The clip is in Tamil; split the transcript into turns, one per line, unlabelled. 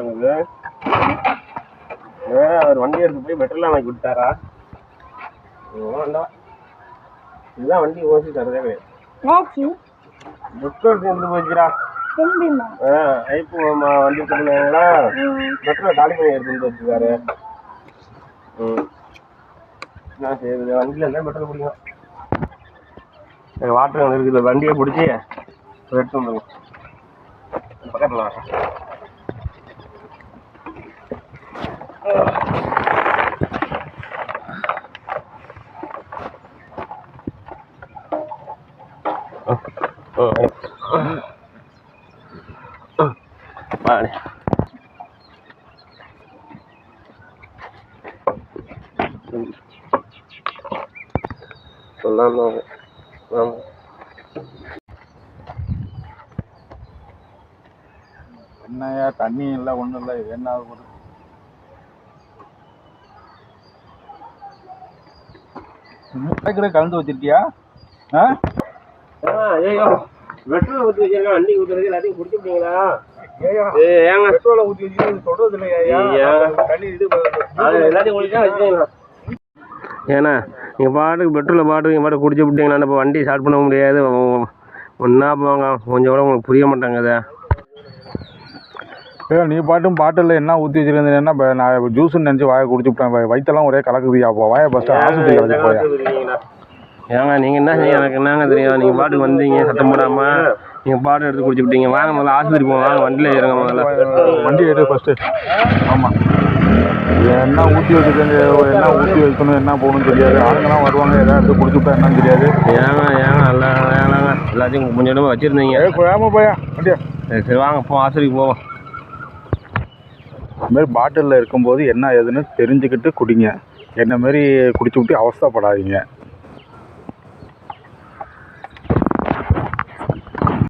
மாட்டேங்குது. அவர் வண்டி எடுத்து போய் பெட்ரோல்லாம் வாங்கி விட்டாரா? இதுதான் வண்டி ஓசி தரதே கிடையாது. பெட்ரோல் சேர்ந்து போச்சுடா. ஐப்பு வண்டி கொடுத்தாங்களா, பெட்ரோல் காலி பண்ணி எடுத்துட்டு வச்சுருக்காரு. என்ன செய்யுது, வண்டியில் இருந்தால் பெட்ரோல் பிடிக்கும். வாட்டர் அங்கே இருக்குது, வண்டியை பிடிச்சி எடுத்து வந்துடுங்க. பக்கத்தில் வரேன். சொல்லாம
என்னையா தண்ணி இல்லை ஒன்றும் இல்லை, இது என்ன ஆகுது? கலந்து வச்சிருக்கியா?
ஐயோ பெட்ரோல் ஊற்றி வச்சிருக்கேன், வண்டி ஊற்றுறது எல்லாத்தையும் குடிச்சுட்டீங்களா? ஏங்க
பெட்ரோலை ஊற்றி வச்சு சொல்றது இல்லையா?
எல்லாத்தையும் குடிச்சா வச்சுக்கீங்களா? ஏண்ணா நீங்கள் பாட்டுக்கு பெட்ரோலை பாட்டுக்கு நீங்கள் பாட்டு குடிச்சு விட்டீங்களா? இப்போ வண்டி ஸ்டார்ட் பண்ண முடியாது. ஒன்றா போங்க, கொஞ்சம் கூட உங்களுக்கு புரிய மாட்டாங்க. அதை
நீ பாட்டும் பாட்டில் என்ன ஊற்றி வச்சிருந்தேன்னா நான் ஜூஸ்ன்னு நினச்சி வாயை குடிச்சு விட்டேன். வயிற்றெல்லாம் ஒரே கலக்குது. அப்போ வாயை ஃபஸ்ட்டு ஆஸ்பத்திரி கிளம்பி போயா?
ஏங்க நீங்கள் என்ன செய்ய, எனக்கு என்னங்க தெரியும்? நீங்கள் பாட்டுக்கு வந்தீங்க சத்தம் போடாமல், நீங்கள் பாட்டு எடுத்து குடிச்சு விட்டீங்க. வாங்க முதல்ல ஆஸ்பத்திரி போங்க, வாங்க வண்டியில் ஏறுங்க. முதல்ல
வண்டி ஏறு ஃபஸ்ட்டு. ஆமாம், என்ன ஊற்றி வச்சுருக்காங்க, என்ன ஊற்றி வைக்கணும், என்ன போகணும்னு தெரியாது. ஆளுங்கெல்லாம் வருவாங்க, எதாவது எடுத்து குடிச்சு விட்டா என்னன்னு தெரியாது.
ஏங்க நல்லா வேணாங்க, எல்லாத்தையும் கொஞ்சம் இடமா வச்சுருந்தீங்க.
போயாமல் போயா வண்டியா?
சரி வாங்க போ, ஆஸ்பத்திரிக்கு போவோம்.
இதுமாரி பாட்டிலில் இருக்கும்போது என்ன ஏதுன்னு தெரிஞ்சுக்கிட்டு குடிங்க. என்ன மாரி குடிச்சு விட்டு அவஸ்தைப்படாதீங்க.